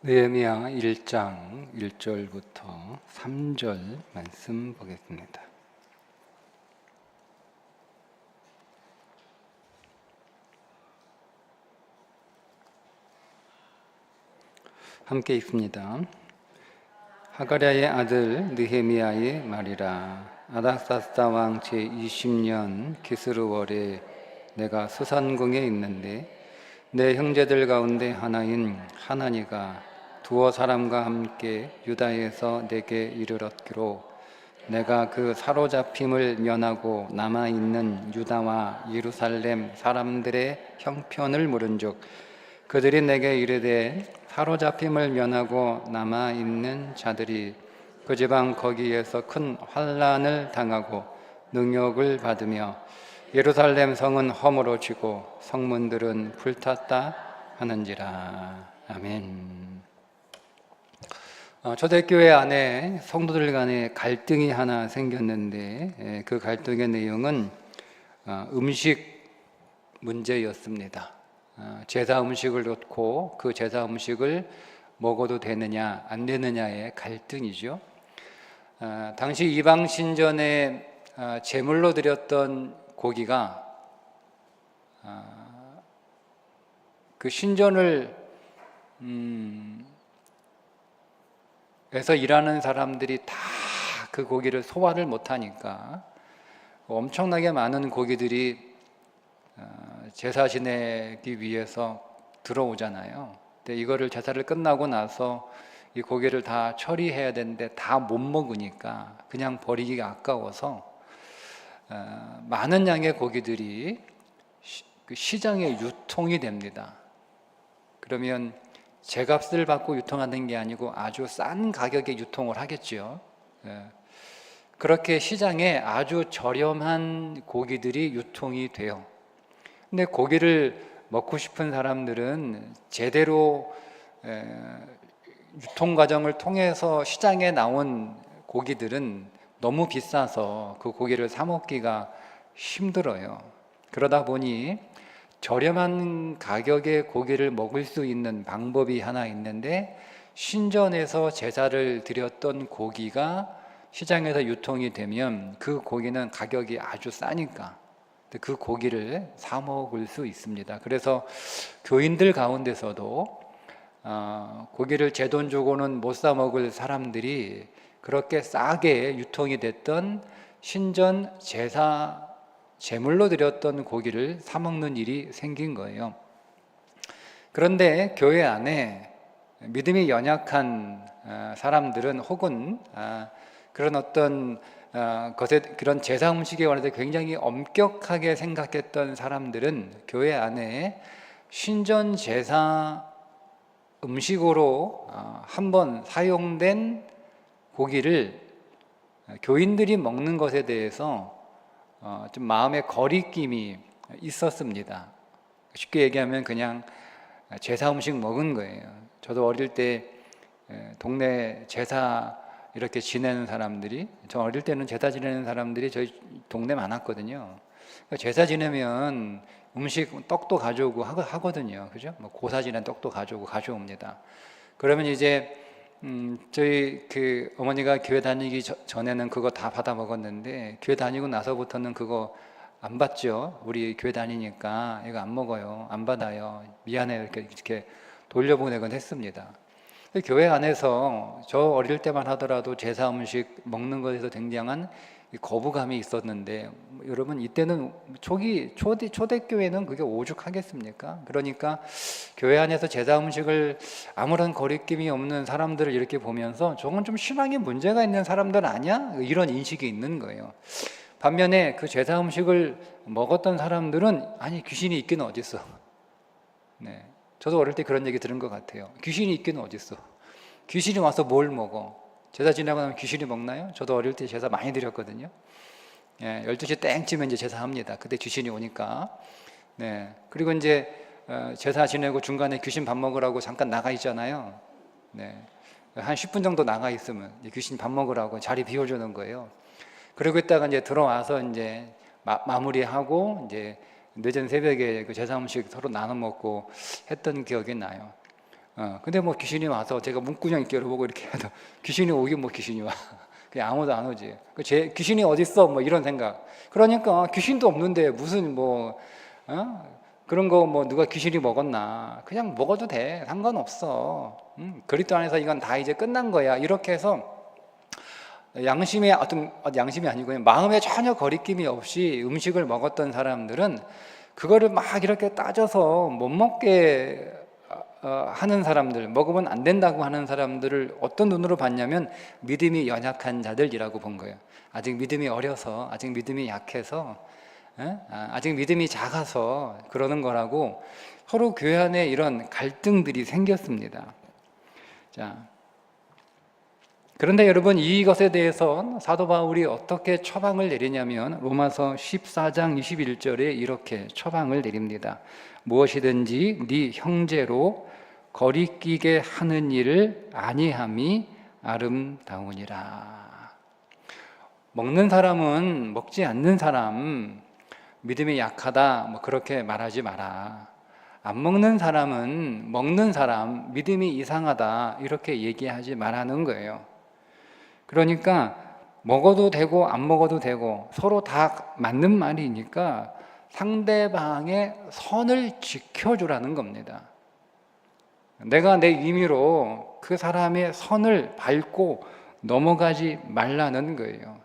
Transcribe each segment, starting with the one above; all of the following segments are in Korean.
느헤미야 1장 1절부터 3절 말씀 보겠습니다. 함께 읽습니다. 하가랴의 아들 느헤미야의 말이라. 아닥사스다 왕 제20년 기스르월에 내가 수산궁에 있는데 내 형제들 가운데 하나인 하나니가 두어 사람과 함께 유다에서 내게 이르렀기로 내가 그 사로잡힘을 면하고 남아있는 유다와 예루살렘 사람들의 형편을 물은즉 그들이 내게 이르되 사로잡힘을 면하고 남아있는 자들이 그 지방 거기에서 큰 환난을 당하고 능욕을 받으며 예루살렘 성은 허물어지고 성문들은 불탔다 하는지라. 아멘. 초대교회 안에 성도들 간에 갈등이 하나 생겼는데 그 갈등의 내용은 음식 문제였습니다. 제사 음식을 놓고 그 제사 음식을 먹어도 되느냐 안 되느냐의 갈등이죠. 당시 이방 신전에 제물로 드렸던 고기가 그 신전을 에서 일하는 사람들이 다 그 고기를 소화를 못하니까 엄청나게 많은 고기들이 제사 지내기 위해서 들어오잖아요. 근데 이거를 제사를 끝나고 나서 이 고기를 다 처리해야 되는데 다 못 먹으니까 그냥 버리기가 아까워서 많은 양의 고기들이 시장에 유통이 됩니다. 그러면 제값을 받고 유통하는 게 아니고 아주 싼 가격에 유통을 하겠죠. 그렇게 시장에 아주 저렴한 고기들이 유통이 돼요. 근데 고기를 먹고 싶은 사람들은 제대로 유통 과정을 통해서 시장에 나온 고기들은 너무 비싸서 그 고기를 사 먹기가 힘들어요. 그러다 보니 저렴한 가격의 고기를 먹을 수 있는 방법이 하나 있는데 신전에서 제사를 드렸던 고기가 시장에서 유통이 되면 그 고기는 가격이 아주 싸니까 그 고기를 사 먹을 수 있습니다. 그래서 교인들 가운데서도 고기를 제 돈 주고는 못 사 먹을 사람들이 그렇게 싸게 유통이 됐던 신전 제사 제물로 드렸던 고기를 사 먹는 일이 생긴 거예요. 그런데 교회 안에 믿음이 연약한 사람들은 혹은 그런 어떤 것에 그런 제사 음식에 관해서 굉장히 엄격하게 생각했던 사람들은 교회 안에 신전 제사 음식으로 한번 사용된 고기를 교인들이 먹는 것에 대해서 좀 마음의 거리낌이 있었습니다. 쉽게 얘기하면 그냥 제사 음식 먹은 거예요. 저도 어릴 때 동네 제사 이렇게 지내는 사람들이, 저 어릴 때는 제사 지내는 사람들이 저희 동네 많았거든요. 제사 지내면 음식 떡도 가져오고 하거든요. 그죠? 뭐 고사 지낸 떡도 가져옵니다. 그러면 이제 저희 그 어머니가 교회 다니기 전에는 그거 다 받아 먹었는데 교회 다니고 나서부터는 그거 안 받죠. 우리 교회 다니니까 이거 안 먹어요. 안 받아요. 미안해요. 이렇게 돌려보내곤 했습니다. 교회 안에서 저 어릴 때만 하더라도 제사 음식 먹는 것에서 굉장한 거부감이 있었는데 여러분 이때는 초대교회는 그게 오죽하겠습니까? 그러니까 교회 안에서 제사 음식을 아무런 거리낌이 없는 사람들을 이렇게 보면서 저건 좀 신앙에 문제가 있는 사람들 아니야? 이런 인식이 있는 거예요. 반면에 그 제사 음식을 먹었던 사람들은 아니 귀신이 있기는 어딨어. 네, 저도 어릴 때 그런 얘기 들은 것 같아요. 귀신이 있기는 어딨어. 귀신이 와서 뭘 먹어? 제사 지나고 나면 귀신이 먹나요? 저도 어릴 때 제사 많이 드렸거든요. 12시 땡쯤에 이제 제사합니다. 그때 귀신이 오니까. 네. 그리고 이제 제사 지내고 중간에 귀신 밥 먹으라고 잠깐 나가 있잖아요. 네. 한 10분 정도 나가 있으면 귀신 밥 먹으라고 자리 비워주는 거예요. 그러고 있다가 이제 들어와서 이제 마무리하고 이제 늦은 새벽에 그 제사 음식 서로 나눠 먹고 했던 기억이 나요. 근데 뭐 귀신이 와서 제가 문구정 있게 열어보고 이렇게 해도 귀신이 오긴 뭐 귀신이 와. 그냥 아무도 안 오지. 귀신이 어딨어? 뭐 이런 생각. 그러니까 귀신도 없는데 무슨 뭐, 그런 거 뭐 누가 귀신이 먹었나. 그냥 먹어도 돼. 상관없어. 그리스도 안에서 이건 다 이제 끝난 거야. 이렇게 해서 양심이 아니고 그냥 마음에 전혀 거리낌이 없이 음식을 먹었던 사람들은 그거를 막 이렇게 따져서 못 먹게 하는 사람들, 먹으면 안 된다고 하는 사람들을 어떤 눈으로 봤냐면 믿음이 연약한 자들이라고 본 거예요. 아직 믿음이 어려서, 아직 믿음이 약해서, 아직 믿음이 작아서 그러는 거라고 서로 교회 안에 이런 갈등들이 생겼습니다. 자, 그런데 여러분 이것에 대해서 사도 바울이 어떻게 처방을 내리냐면 로마서 14장 21절에 이렇게 처방을 내립니다. 무엇이든지 네 형제로 거리끼게 하는 일을 아니함이 아름다우니라. 먹는 사람은 먹지 않는 사람, 믿음이 약하다 뭐 그렇게 말하지 마라. 안 먹는 사람은 먹는 사람, 믿음이 이상하다 이렇게 얘기하지 말라는 거예요. 그러니까 먹어도 되고 안 먹어도 되고 서로 다 맞는 말이니까 상대방의 선을 지켜주라는 겁니다. 내가 내 임의로 그 사람의 선을 밟고 넘어가지 말라는 거예요.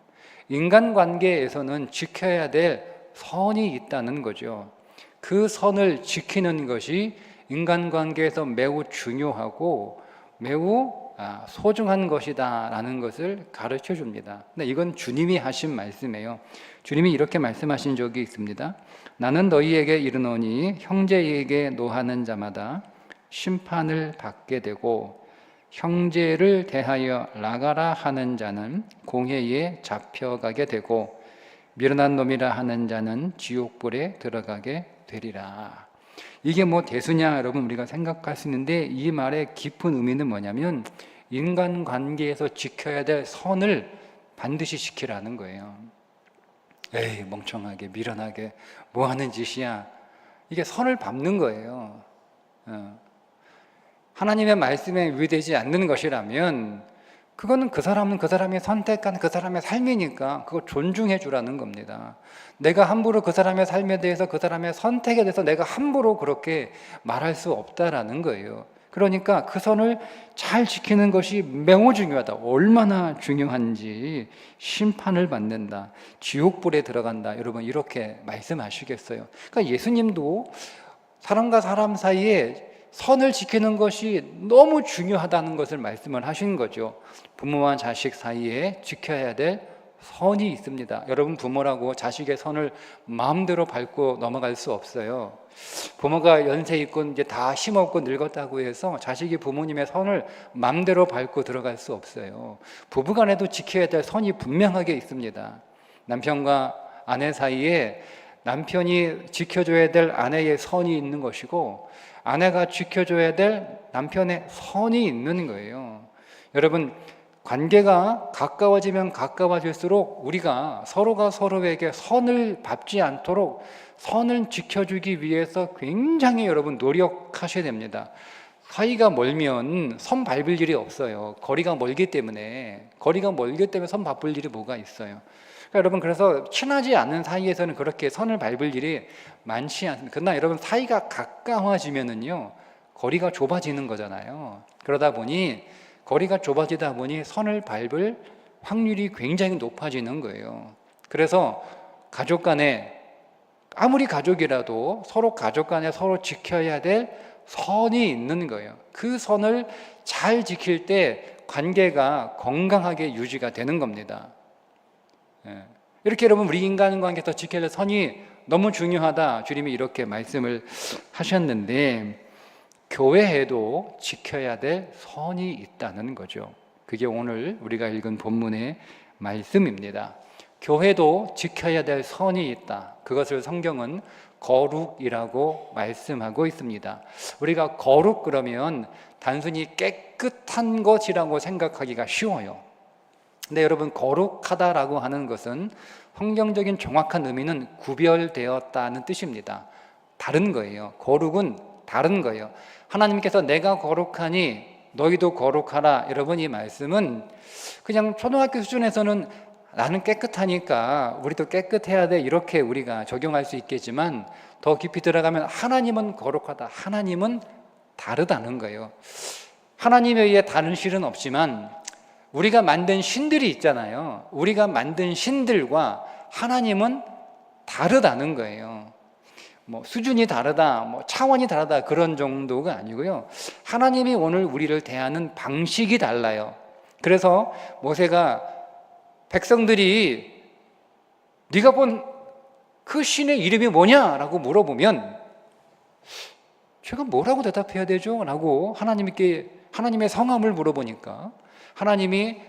인간관계에서는 지켜야 될 선이 있다는 거죠. 그 선을 지키는 것이 인간관계에서 매우 중요하고 매우 소중한 것이다라는 것을 가르쳐 줍니다. 근데 이건 주님이 하신 말씀이에요. 주님이 이렇게 말씀하신 적이 있습니다. 나는 너희에게 이르노니 형제에게 노하는 자마다 심판을 받게 되고 형제를 대하여 나가라 하는 자는 공회에 잡혀가게 되고 미련한 놈이라 하는 자는 지옥불에 들어가게 되리라. 이게 뭐 대수냐 여러분 우리가 생각할 수 있는데 이 말의 깊은 의미는 뭐냐면 인간관계에서 지켜야 될 선을 반드시 지키라는 거예요. 에이 멍청하게 미련하게 뭐 하는 짓이야. 이게 선을 밟는 거예요. 하나님의 말씀에 위되지 않는 것이라면 그거는 그 사람이 선택한 그 사람의 삶이니까 그거 존중해 주라는 겁니다. 내가 함부로 그 사람의 삶에 대해서 그 사람의 선택에 대해서 내가 함부로 그렇게 말할 수 없다라는 거예요. 그러니까 그 선을 잘 지키는 것이 매우 중요하다. 얼마나 중요한지 심판을 받는다. 지옥불에 들어간다. 여러분 이렇게 말씀하시겠어요. 그러니까 예수님도 사람과 사람 사이에 선을 지키는 것이 너무 중요하다는 것을 말씀을 하신 거죠. 부모와 자식 사이에 지켜야 될 선이 있습니다. 여러분 부모라고 자식의 선을 마음대로 밟고 넘어갈 수 없어요. 부모가 연세 있고 이제 다 힘없고 늙었다고 해서 자식이 부모님의 선을 마음대로 밟고 들어갈 수 없어요. 부부간에도 지켜야 될 선이 분명하게 있습니다. 남편과 아내 사이에 남편이 지켜줘야 될 아내의 선이 있는 것이고 아내가 지켜줘야 될 남편의 선이 있는 거예요. 여러분 관계가 가까워지면 가까워질수록 우리가 서로가 서로에게 선을 밟지 않도록 선을 지켜주기 위해서 굉장히 여러분 노력하셔야 됩니다. 사이가 멀면 선 밟을 일이 없어요. 거리가 멀기 때문에 선 밟을 일이 뭐가 있어요. 그러니까 여러분 그래서 친하지 않은 사이에서는 그렇게 선을 밟을 일이 많지 않습니다. 그러나 여러분 사이가 가까워지면은요 거리가 좁아지는 거잖아요. 그러다 보니 거리가 좁아지다 보니 선을 밟을 확률이 굉장히 높아지는 거예요. 그래서 가족 간에 아무리 가족이라도 서로 가족 간에 서로 지켜야 될 선이 있는 거예요. 그 선을 잘 지킬 때 관계가 건강하게 유지가 되는 겁니다. 이렇게 여러분 우리 인간관계에서 지켜야 될 선이 너무 중요하다. 주님이 이렇게 말씀을 하셨는데 교회에도 지켜야 될 선이 있다는 거죠. 그게 오늘 우리가 읽은 본문의 말씀입니다. 교회도 지켜야 될 선이 있다. 그것을 성경은 거룩이라고 말씀하고 있습니다. 우리가 거룩 그러면 단순히 깨끗한 것이라고 생각하기가 쉬워요. 근데 여러분 거룩하다라고 하는 것은 성경적인 정확한 의미는 구별되었다는 뜻입니다. 다른 거예요. 거룩은 다른 거예요. 하나님께서 내가 거룩하니 너희도 거룩하라. 여러분, 이 말씀은 그냥 초등학교 수준에서는 나는 깨끗하니까 우리도 깨끗해야 돼, 이렇게 우리가 적용할 수 있겠지만 더 깊이 들어가면 하나님은 거룩하다, 하나님은 다르다는 거예요. 하나님에 의해 다른 실은 없지만 우리가 만든 신들이 있잖아요. 우리가 만든 신들과 하나님은 다르다는 거예요. 뭐 수준이 다르다, 뭐 차원이 다르다, 그런 정도가 아니고요. 하나님이 오늘 우리를 대하는 방식이 달라요. 그래서 모세가 백성들이 네가 본 그 신의 이름이 뭐냐라고 물어보면 제가 뭐라고 대답해야 되죠? 라고 하나님의 성함을 물어보니까 하나님이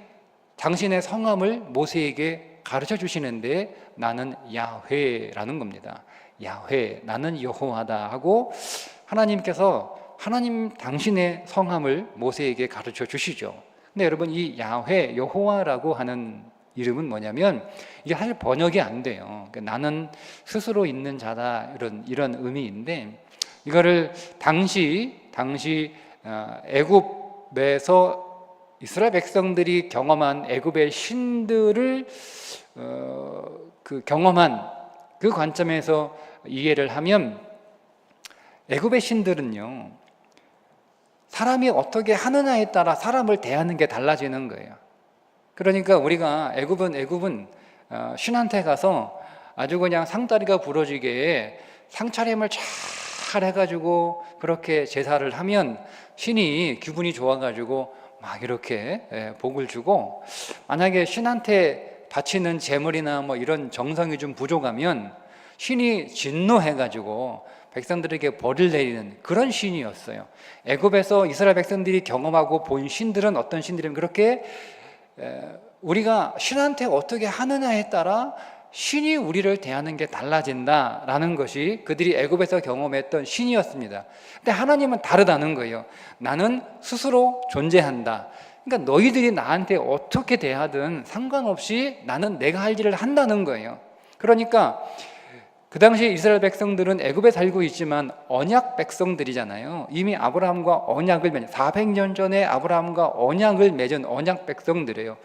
당신의 성함을 모세에게 가르쳐 주시는데 나는 야훼라는 겁니다. 야훼, 나는 여호와다 하고 하나님께서 당신의 성함을 모세에게 가르쳐 주시죠. 근데 여러분, 이 야훼, 여호와라고 하는 이름은 뭐냐면 이게 사실 번역이 안 돼요. 그러니까 나는 스스로 있는 자다, 이런 의미인데 이거를 당시 애굽에서 이스라엘 백성들이 경험한 애굽의 신들을 경험한 그 관점에서 이해를 하면 애굽의 신들은요, 사람이 어떻게 하느냐에 따라 사람을 대하는 게 달라지는 거예요. 그러니까 우리가 애굽은 신한테 가서 아주 그냥 상다리가 부러지게 상차림을 잘 해가지고 그렇게 제사를 하면 신이 기분이 좋아가지고 막 이렇게 복을 주고, 만약에 신한테 바치는 제물이나 뭐 이런 정성이 좀 부족하면 신이 진노해가지고 백성들에게 벌을 내리는 그런 신이었어요. 애굽에서 이스라엘 백성들이 경험하고 본 신들은 어떤 신들이면 그렇게 우리가 신한테 어떻게 하느냐에 따라 신이 우리를 대하는 게 달라진다라는 것이 그들이 애굽에서 경험했던 신이었습니다. 근데 하나님은 다르다는 거예요. 나는 스스로 존재한다. 그러니까 너희들이 나한테 어떻게 대하든 상관없이 나는 내가 할 일을 한다는 거예요. 그러니까 그 당시 이스라엘 백성들은 애굽에 살고 있지만 언약 백성들이잖아요. 이미 아브라함과 언약을 맺은 400년 전에 아브라함과 언약을 맺은 언약 백성들이에요.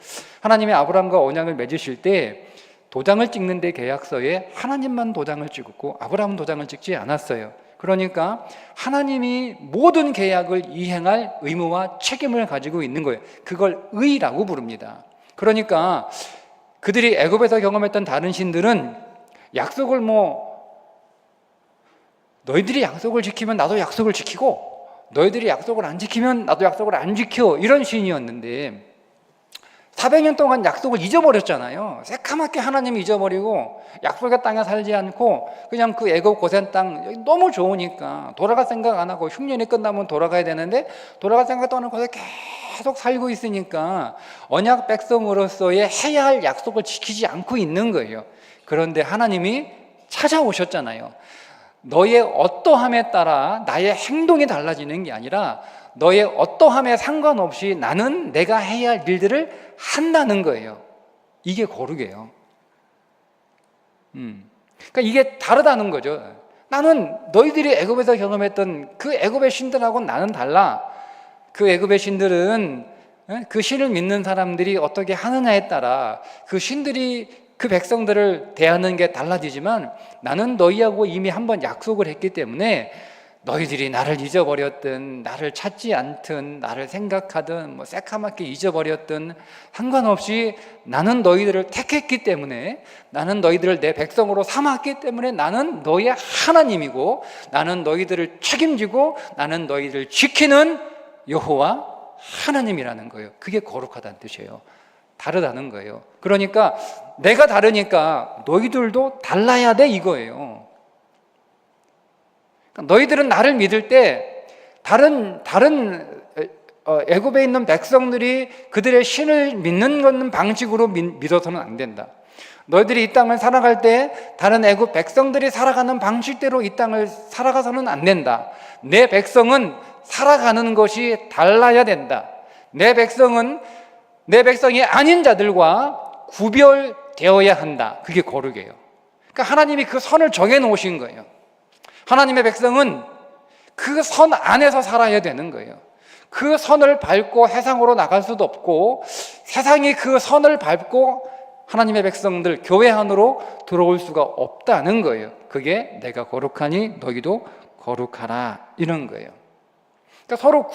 하나님이 아브라함과 언약을 맺으실 때 도장을 찍는데 계약서에 하나님만 도장을 찍었고 아브라함은 도장을 찍지 않았어요. 그러니까 하나님이 모든 계약을 이행할 의무와 책임을 가지고 있는 거예요. 그걸 의라고 부릅니다. 그러니까 그들이 애굽에서 경험했던 다른 신들은 약속을 너희들이 약속을 지키면 나도 약속을 지키고 너희들이 약속을 안 지키면 나도 약속을 안 지켜, 이런 신이었는데 400년 동안 약속을 잊어버렸잖아요. 새카맣게 하나님이 잊어버리고 약속의 땅에 살지 않고 그냥 그 애굽 고센 땅 너무 좋으니까 돌아갈 생각 안 하고 흉년이 끝나면 돌아가야 되는데 돌아갈 생각도 안 하고 거기서 계속 살고 있으니까 언약 백성으로서의 해야 할 약속을 지키지 않고 있는 거예요. 그런데 하나님이 찾아오셨잖아요. 너의 어떠함에 따라 나의 행동이 달라지는 게 아니라 너의 어떠함에 상관없이 나는 내가 해야 할 일들을 한다는 거예요. 이게 거룩이에요. 그러니까 이게 다르다는 거죠. 나는 너희들이 애굽에서 경험했던 그 애굽의 신들하고는 나는 달라. 그 애굽의 신들은 그 신을 믿는 사람들이 어떻게 하느냐에 따라 그 신들이 그 백성들을 대하는 게 달라지지만 나는 너희하고 이미 한번 약속을 했기 때문에 너희들이 나를 잊어버렸든 나를 찾지 않든 나를 생각하든 새카맣게 잊어버렸든 상관없이 나는 너희들을 택했기 때문에, 나는 너희들을 내 백성으로 삼았기 때문에 나는 너희의 하나님이고 나는 너희들을 책임지고 나는 너희들을 지키는 여호와 하나님이라는 거예요. 그게 거룩하다는 뜻이에요. 다르다는 거예요. 그러니까 내가 다르니까 너희들도 달라야 돼, 이거예요. 그러니까 너희들은 나를 믿을 때 다른 애굽에 있는 백성들이 그들의 신을 믿는 것은 방식으로 믿어서는 안 된다. 너희들이 이 땅을 살아갈 때 다른 애굽 백성들이 살아가는 방식대로 이 땅을 살아가서는 안 된다. 내 백성은 살아가는 것이 달라야 된다. 내 백성이 아닌 자들과 구별되어야 한다. 그게 거룩이에요. 그러니까 하나님이 그 선을 정해 놓으신 거예요. 하나님의 백성은 그 선 안에서 살아야 되는 거예요. 그 선을 밟고 세상으로 나갈 수도 없고 세상이 그 선을 밟고 하나님의 백성들 교회 안으로 들어올 수가 없다는 거예요. 그게 내가 거룩하니 너희도 거룩하라 이런 거예요. 그러니까 서로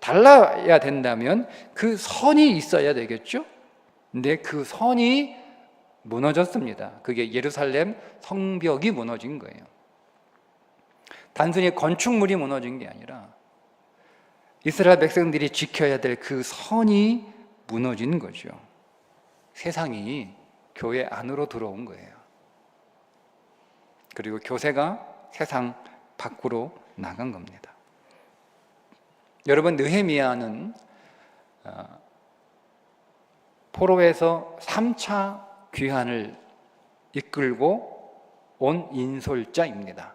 달라야 된다면 그 선이 있어야 되겠죠. 근데 그 선이 무너졌습니다. 그게 예루살렘 성벽이 무너진 거예요. 단순히 건축물이 무너진 게 아니라 이스라엘 백성들이 지켜야 될 그 선이 무너진 거죠. 세상이 교회 안으로 들어온 거예요. 그리고 교세가 세상 밖으로 나간 겁니다. 여러분, 느헤미야는 포로에서 3차 귀환을 이끌고 온 인솔자입니다.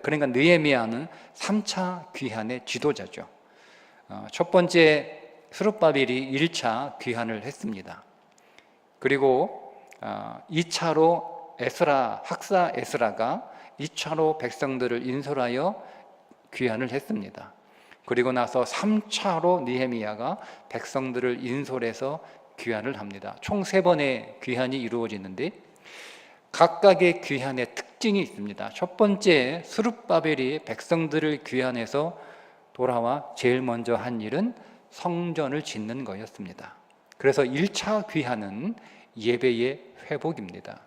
그러니까 느헤미야는 3차 귀환의 지도자죠. 첫 번째 스룹바벨이 1차 귀환을 했습니다. 그리고 2차로 학사 에스라가 2차로 백성들을 인솔하여 귀환을 했습니다. 그리고 나서 3차로 느헤미야가 백성들을 인솔해서 귀환을 합니다. 총 3번의 귀환이 이루어지는데 각각의 귀환의 특징이 있습니다. 첫 번째, 스룹바벨이 백성들을 귀환해서 돌아와 제일 먼저 한 일은 성전을 짓는 거였습니다. 그래서 1차 귀환은 예배의 회복입니다.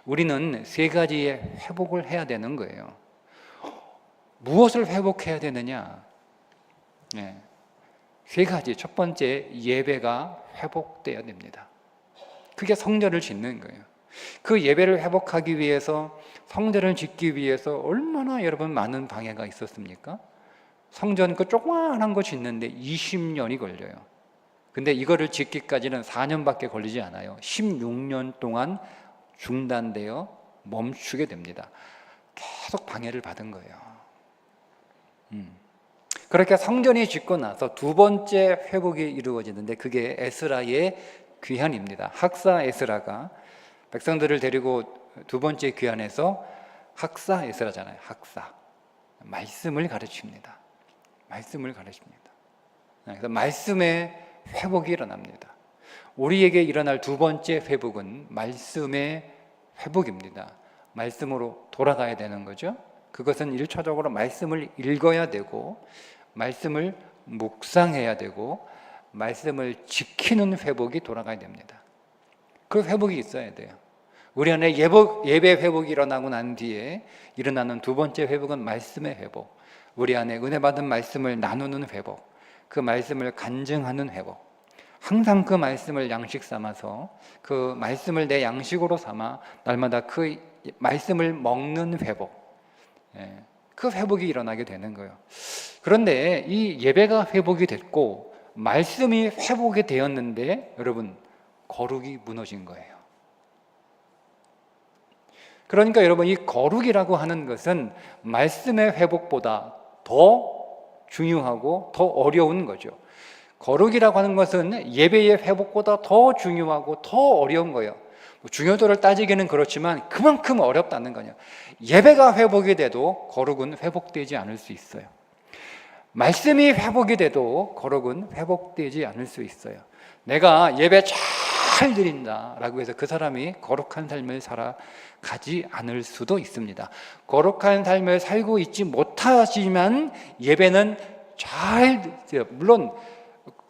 우리는 3가지의 회복을 해야 되는 거예요. 무엇을 회복해야 되느냐? 3가지. 첫 번째, 예배가 회복돼야 됩니다. 그게 성전을 짓는 거예요. 그 예배를 회복하기 위해서, 성전을 짓기 위해서 얼마나 여러분 많은 방해가 있었습니까? 성전 그 조그마한 거 짓는데 20년이 걸려요. 근데 이거를 짓기까지는 4년밖에 걸리지 않아요. 16년 동안 중단되어 멈추게 됩니다. 계속 방해를 받은 거예요. 그렇게 성전이 짓고 나서 2번째 회복이 이루어지는데 그게 에스라의 귀환입니다. 학사 에스라가 백성들을 데리고 2번째 귀환해서 학사 에스라잖아요. 학사. 말씀을 가르칩니다. 말씀을 가르칩니다. 그래서 말씀의 회복이 일어납니다. 우리에게 일어날 2번째 회복은 말씀의 회복입니다. 말씀으로 돌아가야 되는 거죠. 그것은 1차적으로 말씀을 읽어야 되고 말씀을 묵상해야 되고 말씀을 지키는 회복이 돌아가야 됩니다. 그 회복이 있어야 돼요. 우리 안에 예배 회복이 일어나고 난 뒤에 일어나는 2번째 회복은 말씀의 회복. 우리 안에 은혜 받은 말씀을 나누는 회복, 그 말씀을 간증하는 회복, 항상 그 말씀을 양식 삼아서 그 말씀을 내 양식으로 삼아 날마다 그 말씀을 먹는 회복, 그 회복이 일어나게 되는 거예요. 그런데 이 예배가 회복이 됐고 말씀이 회복이 되었는데 여러분, 거룩이 무너진 거예요. 그러니까 여러분, 이 거룩이라고 하는 것은 말씀의 회복보다 더 중요하고 더 어려운 거죠. 거룩이라고 하는 것은 예배의 회복보다 더 중요하고 더 어려운 거예요. 중요도를 따지기는 그렇지만 그만큼 어렵다는 거예요. 예배가 회복이 돼도 거룩은 회복되지 않을 수 있어요. 말씀이 회복이 돼도 거룩은 회복되지 않을 수 있어요. 내가 예배 잘 드린다라고 해서 그 사람이 거룩한 삶을 살아가지 않을 수도 있습니다. 거룩한 삶을 살고 있지 못하지만 예배는 물론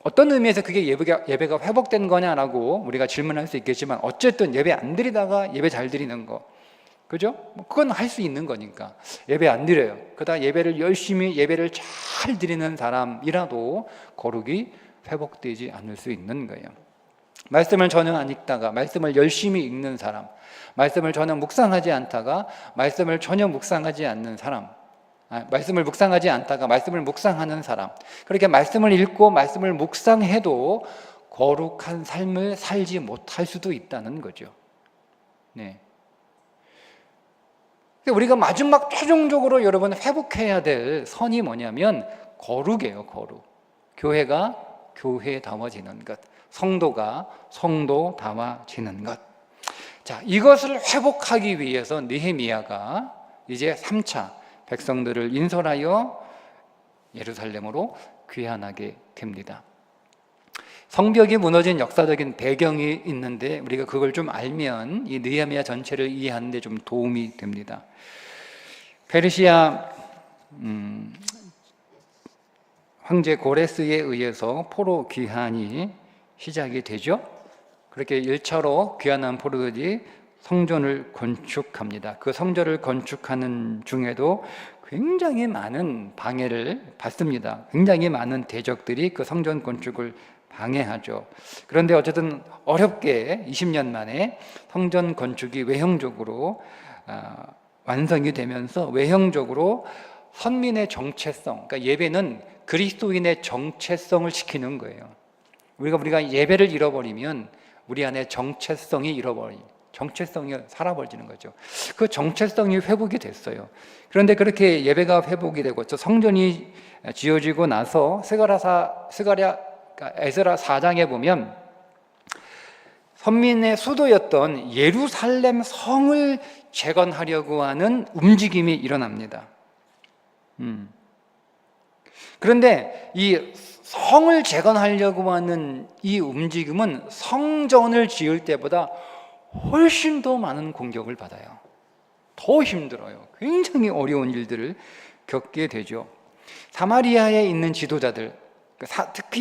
어떤 의미에서 그게 예배가 회복된 거냐라고 우리가 질문할 수 있겠지만 어쨌든 예배 안 드리다가 예배 잘 드리는 거, 그죠? 그건 할 수 있는 거니까. 예배 안 드려요. 그러다 예배를 열심히 예배를 잘 드리는 사람이라도 거룩이 회복되지 않을 수 있는 거예요. 말씀을 전혀 안 읽다가 말씀을 열심히 읽는 사람, 말씀을 전혀 묵상하지 않다가 말씀을 전혀 묵상하지 않는 사람, 말씀을 묵상하지 않다가 말씀을 묵상하는 사람, 그렇게 말씀을 읽고 말씀을 묵상해도 거룩한 삶을 살지 못할 수도 있다는 거죠. 네. 우리가 마지막 최종적으로 여러분 회복해야 될 선이 뭐냐면 거룩이에요. 거룩. 교회가 교회다워지는 것, 성도가 성도다워지는 것. 자, 이것을 회복하기 위해서 느헤미야가 이제 3차 백성들을 인솔하여 예루살렘으로 귀환하게 됩니다. 성벽이 무너진 역사적인 배경이 있는데 우리가 그걸 좀 알면 이 느헤미야 전체를 이해하는 데 좀 도움이 됩니다. 페르시아 황제 고레스에 의해서 포로 귀환이 시작이 되죠. 그렇게 1차로 귀환한 포로들이 성전을 건축합니다. 그 성전을 건축하는 중에도 굉장히 많은 방해를 받습니다. 굉장히 많은 대적들이 그 성전 건축을 방해하죠. 그런데 어쨌든 어렵게 20년 만에 성전 건축이 외형적으로 완성이 되면서 외형적으로 선민의 정체성, 그러니까 예배는 그리스도인의 정체성을 지키는 거예요. 우리가 예배를 잃어버리면 우리 안에 정체성이 사라버리는 거죠. 그 정체성이 회복이 됐어요. 그런데 그렇게 예배가 회복이 되고 성전이 지어지고 나서 에스라 4장에 보면 선민의 수도였던 예루살렘 성을 재건하려고 하는 움직임이 일어납니다. 그런데 이 성을 재건하려고 하는 이 움직임은 성전을 지을 때보다 훨씬 더 많은 공격을 받아요. 더 힘들어요. 굉장히 어려운 일들을 겪게 되죠. 사마리아에 있는 지도자들,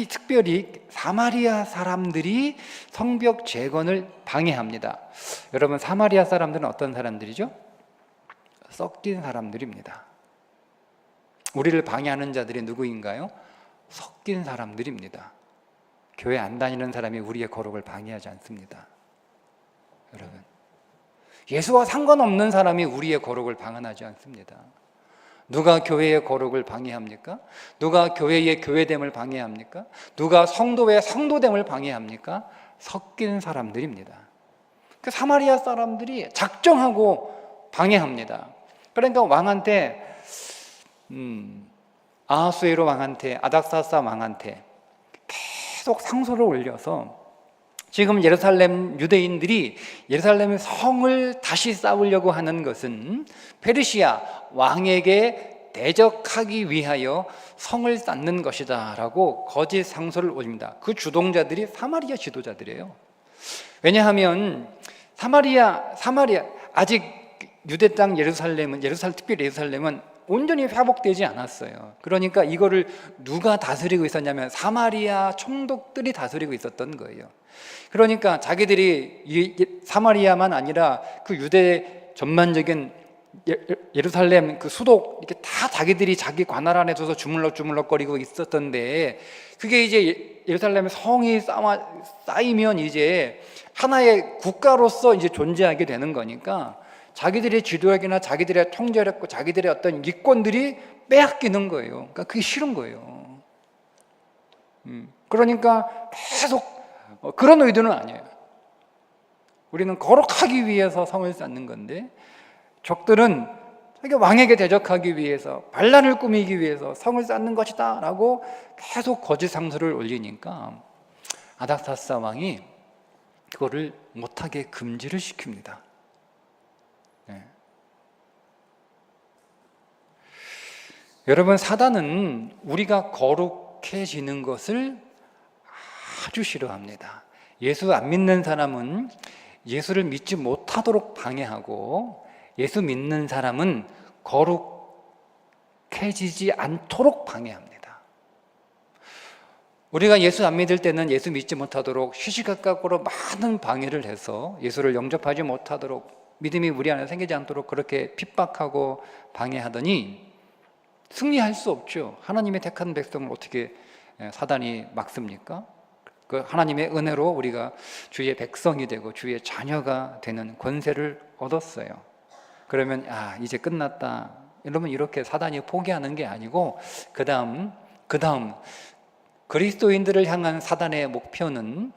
특별히 사마리아 사람들이 성벽 재건을 방해합니다. 여러분, 사마리아 사람들은 어떤 사람들이죠? 섞인 사람들입니다. 우리를 방해하는 자들이 누구인가요? 섞인 사람들입니다. 교회 안 다니는 사람이 우리의 거룩을 방해하지 않습니다. 여러분, 예수와 상관없는 사람이 우리의 거룩을 방해하지 않습니다. 누가 교회의 거룩을 방해합니까? 누가 교회의 교회됨을 방해합니까? 누가 성도의 성도됨을 방해합니까? 섞인 사람들입니다. 그 사마리아 사람들이 작정하고 방해합니다. 그러니까 왕한테 아하수에로 왕한테, 아닥사스다 왕한테 계속 상소를 올려서 지금 예루살렘 유대인들이 예루살렘의 성을 다시 쌓으려고 하는 것은 페르시아 왕에게 대적하기 위하여 성을 쌓는 것이다 라고 거짓 상소를 올립니다. 그 주동자들이 사마리아 지도자들이에요. 왜냐하면 사마리아 아직 유대 땅 특별히 예루살렘은 온전히 회복되지 않았어요. 그러니까 이거를 누가 다스리고 있었냐면 사마리아 총독들이 다스리고 있었던 거예요. 그러니까 자기들이 사마리아만 아니라 그 유대 전반적인 예루살렘 그 수도 이렇게 다 자기들이 자기 관할 안에 둬서 주물럭주물럭거리고 있었던데, 그게 이제 예루살렘의 성이 쌓이면 이제 하나의 국가로서 이제 존재하게 되는 거니까 자기들의 지도력이나 자기들의 통제력과 자기들의 어떤 이권들이 빼앗기는 거예요. 그러니까 그게 싫은 거예요. 그러니까 계속 그런 의도는 아니에요. 우리는 거룩하기 위해서 성을 쌓는 건데 적들은 자기 왕에게 대적하기 위해서, 반란을 꾸미기 위해서 성을 쌓는 것이다 라고 계속 거짓 상소를 올리니까 아닥사스다 왕이 그거를 못하게 금지를 시킵니다. 네. 여러분, 사단은 우리가 거룩해지는 것을 아주 싫어합니다. 예수 안 믿는 사람은 예수를 믿지 못하도록 방해하고, 예수 믿는 사람은 거룩해지지 않도록 방해합니다. 우리가 예수 안 믿을 때는 예수 믿지 못하도록 시시각각으로 많은 방해를 해서 예수를 영접하지 못하도록, 믿음이 우리 안에 생기지 않도록 그렇게 핍박하고 방해하더니 승리할 수 없죠. 하나님의 택한 백성을 어떻게 사단이 막습니까? 그 하나님의 은혜로 우리가 주의 백성이 되고 주의 자녀가 되는 권세를 얻었어요. 그러면 이제 끝났다 이러면 이렇게 사단이 포기하는 게 아니고 그 다음 그리스도인들을 향한 사단의 목표는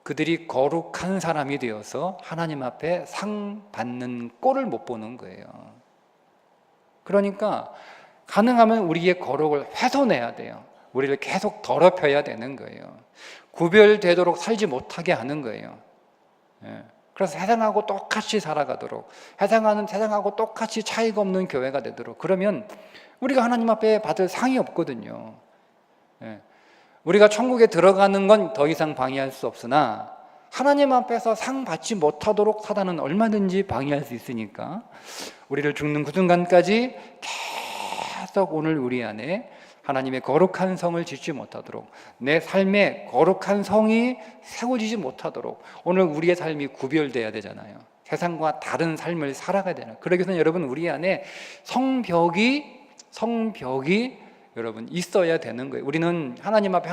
그들이 거룩한 사람이 되어서 하나님 앞에 상 받는 꼴을 못 보는 거예요. 그러니까 가능하면 우리의 거룩을 훼손해야 돼요. 우리를 계속 더럽혀야 되는 거예요. 구별되도록 살지 못하게 하는 거예요. 그래서 세상하고 똑같이 살아가도록, 세상하고 똑같이 차이가 없는 교회가 되도록, 그러면 우리가 하나님 앞에 받을 상이 없거든요. 예. 우리가 천국에 들어가는 건 더 이상 방해할 수 없으나 하나님 앞에서 상 받지 못하도록 사단은 얼마든지 방해할 수 있으니까 우리를 죽는 그 순간까지 계속 오늘 우리 안에 하나님의 거룩한 성을 짓지 못하도록, 내 삶에 거룩한 성이 세워지지 못하도록 오늘 우리의 삶이 구별돼야 되잖아요. 세상과 다른 삶을 살아가야 되나. 그러기 위해서는 여러분 우리 안에 성벽이 여러분 있어야 되는 거예요. 우리는 하나님 앞에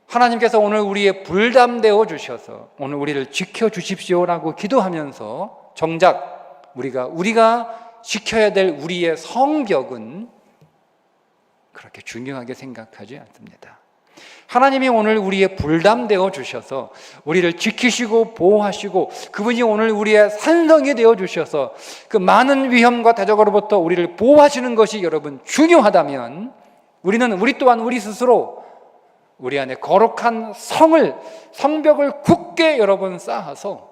하나님께서 오늘 우리의 불담되어 주셔서 오늘 우리를 지켜주십시오라고 기도하면서 정작 우리가 지켜야 될 우리의 성벽은 그렇게 중요하게 생각하지 않습니다. 하나님이 오늘 우리의 불담되어 주셔서 우리를 지키시고 보호하시고 그분이 오늘 우리의 산성이 되어 주셔서 그 많은 위험과 대적으로부터 우리를 보호하시는 것이 여러분 중요하다면 우리 또한 우리 스스로 우리 안에 거룩한 성벽을 굳게 여러분 쌓아서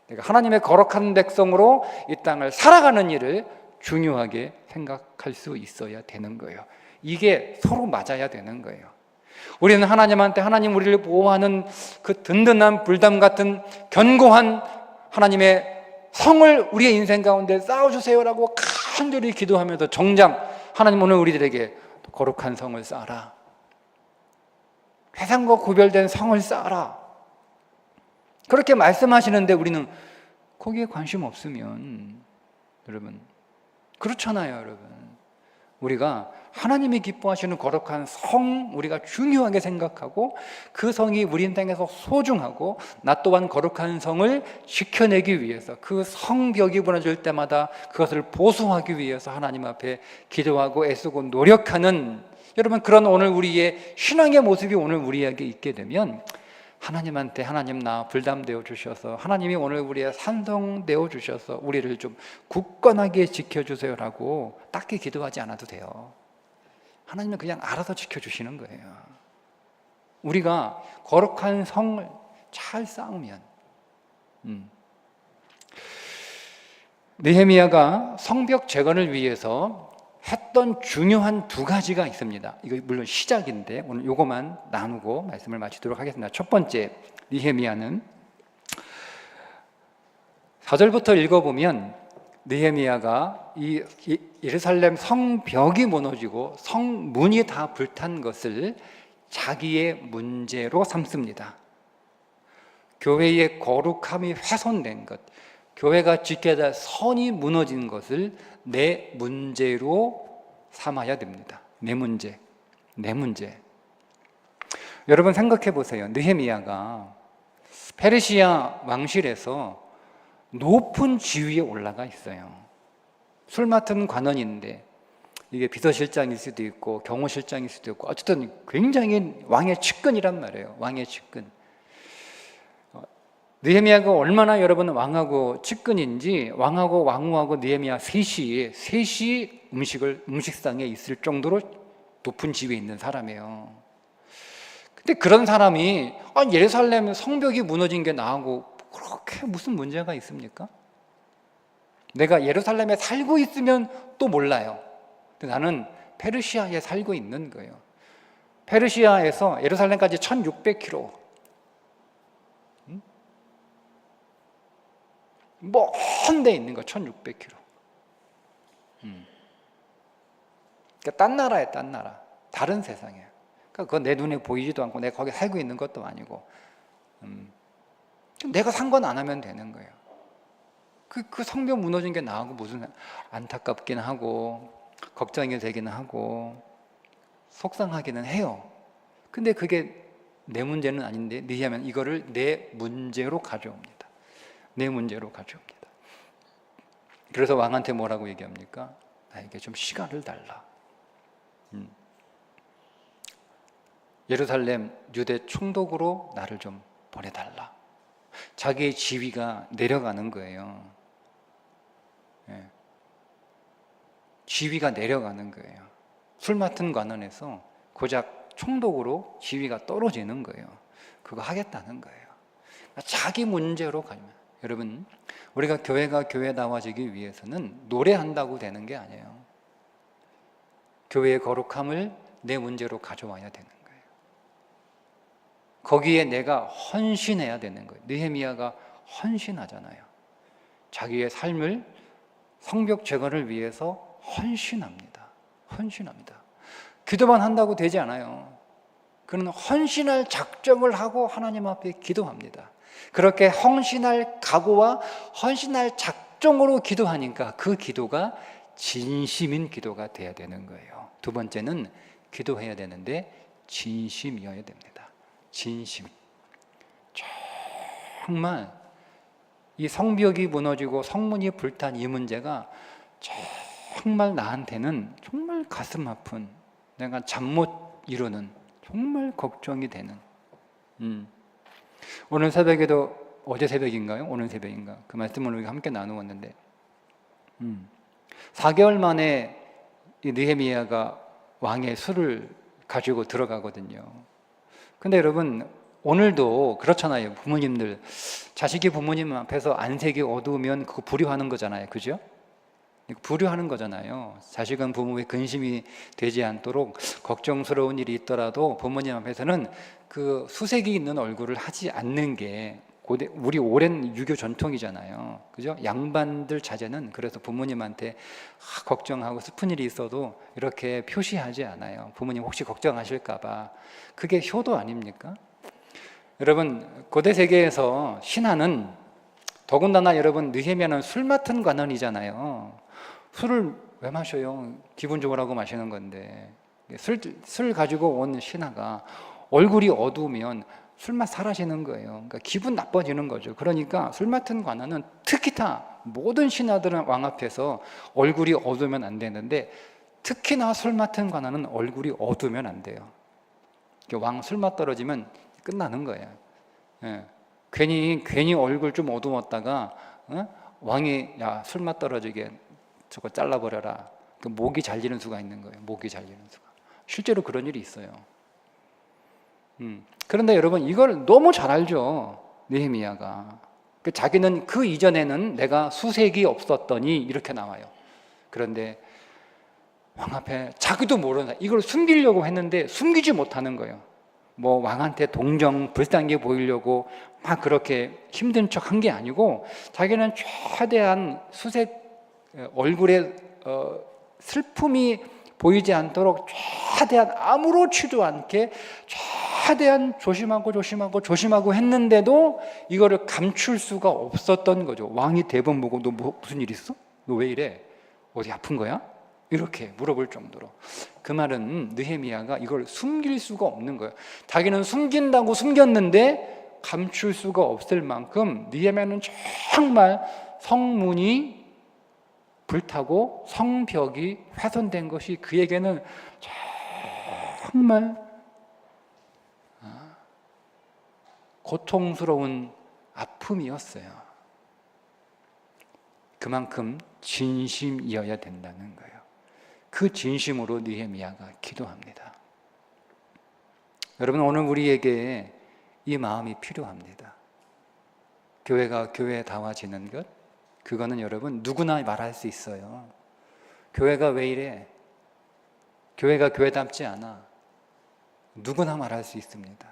내가 하나님의 거룩한 백성으로 이 땅을 살아가는 일을 중요하게 생각할 수 있어야 되는 거예요. 이게 서로 맞아야 되는 거예요. 우리는 하나님한테 하나님 우리를 보호하는 그 든든한 불담 같은 견고한 하나님의 성을 우리의 인생 가운데 쌓아주세요라고 간절히 기도하면서 정작 하나님 오늘 우리들에게 거룩한 성을 쌓아라, 세상과 구별된 성을 쌓아라 그렇게 말씀하시는데 우리는 거기에 관심 없으면 여러분 그렇잖아요. 여러분 우리가 하나님이 기뻐하시는 거룩한 성 우리가 중요하게 생각하고 그 성이 우리 인생에서 소중하고 나 또한 거룩한 성을 지켜내기 위해서 그 성벽이 무너질 때마다 그것을 보수하기 위해서 하나님 앞에 기도하고 애쓰고 노력하는 여러분 그런 오늘 우리의 신앙의 모습이 오늘 우리에게 있게 되면 하나님한테 하나님 나 불담되어 주셔서 하나님이 오늘 우리의 산성되어 주셔서 우리를 좀 굳건하게 지켜주세요라고 딱히 기도하지 않아도 돼요. 하나님은 그냥 알아서 지켜주시는 거예요. 우리가 거룩한 성을 잘 쌓으면 느헤미야가 성벽 재건을 위해서 했던 중요한 두 가지가 있습니다. 이거 물론 시작인데 오늘 이것만 나누고 말씀을 마치도록 하겠습니다. 첫 번째, 느헤미야는 4절부터 읽어보면 느헤미야가 이 예루살렘 성벽이 무너지고 성문이 다 불탄 것을 자기의 문제로 삼습니다. 교회의 거룩함이 훼손된 것, 교회가 지켜야 될 선이 무너진 것을 내 문제로 삼아야 됩니다. 내 문제. 여러분 생각해 보세요. 느헤미야가 페르시아 왕실에서 높은 지위에 올라가 있어요. 술 맡은 관원인데 이게 비서실장일 수도 있고 경호실장일 수도 있고 어쨌든 굉장히 왕의 측근이란 말이에요. 왕의 측근. 느헤미야가 얼마나 여러분 왕하고 측근인지 왕하고 왕후하고 느헤미야 셋이 음식상에 있을 정도로 높은 지위에 있는 사람이에요. 근데 그런 사람이 예루살렘 성벽이 무너진 게 나하고 그렇게 무슨 문제가 있습니까? 내가 예루살렘에 살고 있으면 또 몰라요. 근데 나는 페르시아에 살고 있는 거예요. 페르시아에서 예루살렘까지 1600km. 먼 데 있는 거 1600km. 그러니까 딴 나라에 딴 나라. 다른 세상이에요. 그러니까 그건 내 눈에 보이지도 않고 내가 거기 살고 있는 것도 아니고 내가 상관 안 하면 되는 거예요. 그 성벽 무너진 게 나하고 무슨 안타깝긴 하고 걱정이 되긴 하고 속상하기는 해요. 근데 그게 내 문제는 아닌데 느헤미야는 이거를 내 문제로 가져옵니다. 내 문제로 가져옵니다. 그래서 왕한테 뭐라고 얘기합니까? 나에게 좀 시간을 달라. 예루살렘 유대 총독으로 나를 좀 보내달라. 자기의 지위가 내려가는 거예요. 예. 지위가 내려가는 거예요. 술 맡은 관원에서 고작 총독으로 지위가 떨어지는 거예요. 그거 하겠다는 거예요. 자기 문제로 가면 여러분, 우리가 교회가 교회다워지기 위해서는 노래한다고 되는 게 아니에요. 교회의 거룩함을 내 문제로 가져와야 되는 거예요. 거기에 내가 헌신해야 되는 거예요. 느헤미야가 헌신하잖아요. 자기의 삶을 성벽 재건을 위해서 헌신합니다. 헌신합니다. 기도만 한다고 되지 않아요. 그는 헌신할 작정을 하고 하나님 앞에 기도합니다. 그렇게 헌신할 각오와 헌신할 작정으로 기도하니까 그 기도가 진심인 기도가 돼야 되는 거예요. 두 번째는 기도해야 되는데 진심이어야 됩니다. 진심. 정말 이 성벽이 무너지고 성문이 불탄 이 문제가 정말 나한테는 정말 가슴 아픈, 내가 잠 못 이루는, 정말 걱정이 되는. 오늘 새벽에도, 어제 새벽인가요? 오늘 새벽인가? 그 말씀을 우리가 함께 나누었는데 4개월 만에 이 느헤미야가 왕의 술을 가지고 들어가거든요. 근데 여러분, 오늘도 그렇잖아요. 부모님들, 자식이 부모님 앞에서 안색이 어두우면 그거 불효하는 거잖아요. 그죠? 불효하는 거잖아요. 자식은 부모의 근심이 되지 않도록 걱정스러운 일이 있더라도 부모님 앞에서는 그 수색이 있는 얼굴을 하지 않는 게 우리 오랜 유교 전통이잖아요. 그죠? 양반들 자제는 그래서 부모님한테 걱정하고 슬픈 일이 있어도 이렇게 표시하지 않아요. 부모님 혹시 걱정하실까봐. 그게 효도 아닙니까? 여러분, 고대 세계에서 신하는, 더군다나 여러분 느헤미야는 술 맡은 관원이잖아요. 술을 왜 마셔요? 기분 좋으라고 마시는 건데. 술 가지고 온 신하가 얼굴이 어두우면 술맛 사라지는 거예요. 그러니까 기분 나빠지는 거죠. 그러니까 술 맡은 관원은 특히나 모든 신하들은 왕 앞에서 얼굴이 어두우면 안 되는데 특히나 술 맡은 관원은 얼굴이 어두우면 안 돼요. 왕 술맛 떨어지면 끝나는 거예요. 예. 괜히 얼굴 좀 어두웠다가 왕이 야 술맛 떨어지게 저거 잘라버려라. 그 목이 잘리는 수가 있는 거예요. 목이 잘리는 수가. 실제로 그런 일이 있어요. 그런데 여러분 이걸 너무 잘 알죠. 느헤미야가. 자기는 그 이전에는 내가 수색이 없었더니 이렇게 나와요. 그런데 왕 앞에 자기도 모르는, 이걸 숨기려고 했는데 숨기지 못하는 거예요. 뭐 왕한테 동정 불쌍하게 보이려고 막 그렇게 힘든 척 한 게 아니고 자기는 최대한 수색 얼굴에 슬픔이 보이지 않도록 최대한 아무렇지도 않게 최대한 조심하고 했는데도 이거를 감출 수가 없었던 거죠. 왕이 대본 보고 너 무슨 일 있어? 너 왜 이래? 어디 아픈 거야? 이렇게 물어볼 정도로. 그 말은 느헤미야가 이걸 숨길 수가 없는 거예요. 자기는 숨긴다고 숨겼는데 감출 수가 없을 만큼 느헤미야는 정말 성문이 불타고 성벽이 훼손된 것이 그에게는 정말 고통스러운 아픔이었어요. 그만큼 진심이어야 된다는 거예요. 그 진심으로 느헤미야가 기도합니다. 여러분, 오늘 우리에게 이 마음이 필요합니다. 교회가 교회다워지는 것, 그거는 여러분 누구나 말할 수 있어요. 교회가 왜 이래? 교회가 교회답지 않아. 누구나 말할 수 있습니다.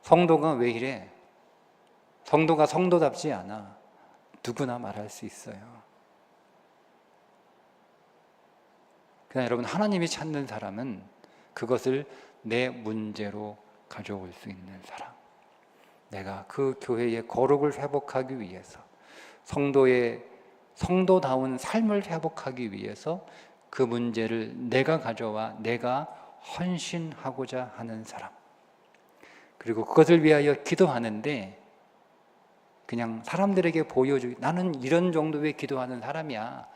성도가 왜 이래? 성도가 성도답지 않아. 누구나 말할 수 있어요. 그냥 여러분, 하나님이 찾는 사람은 그것을 내 문제로 가져올 수 있는 사람. 내가 그 교회의 거룩을 회복하기 위해서, 성도다운 삶을 회복하기 위해서 그 문제를 내가 가져와 내가 헌신하고자 하는 사람. 그리고 그것을 위하여 기도하는데 그냥 사람들에게 보여주기, 나는 이런 정도의 기도하는 사람이야,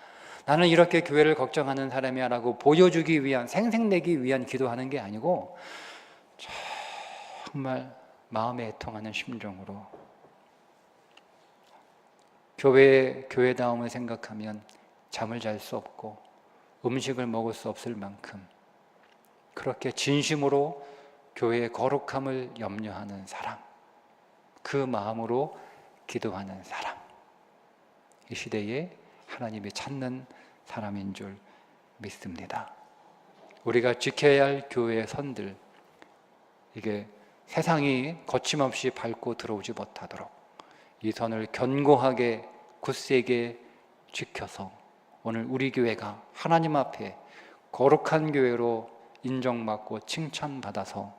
나는 이렇게 교회를 걱정하는 사람이야 라고 보여주기 위한, 생색내기 위한 기도하는 게 아니고 정말 마음에 애통하는 심정으로 교회다움을 생각하면 잠을 잘 수 없고 음식을 먹을 수 없을 만큼 그렇게 진심으로 교회의 거룩함을 염려하는 사람, 그 마음으로 기도하는 사람, 이 시대에 하나님이 찾는 사람인 줄 믿습니다. 우리가 지켜야 할 교회의 선들, 이게 세상이 거침없이 밟고 들어오지 못하도록 이 선을 견고하게 굳세게 지켜서 오늘 우리 교회가 하나님 앞에 거룩한 교회로 인정받고 칭찬받아서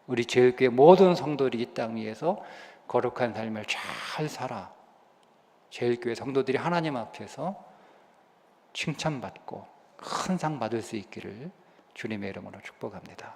우리 제일교회 모든 성도들이 이 땅 위에서 거룩한 삶을 잘 살아 제일교회 성도들이 하나님 앞에서 칭찬받고 큰 상 받을 수 있기를 주님의 이름으로 축복합니다.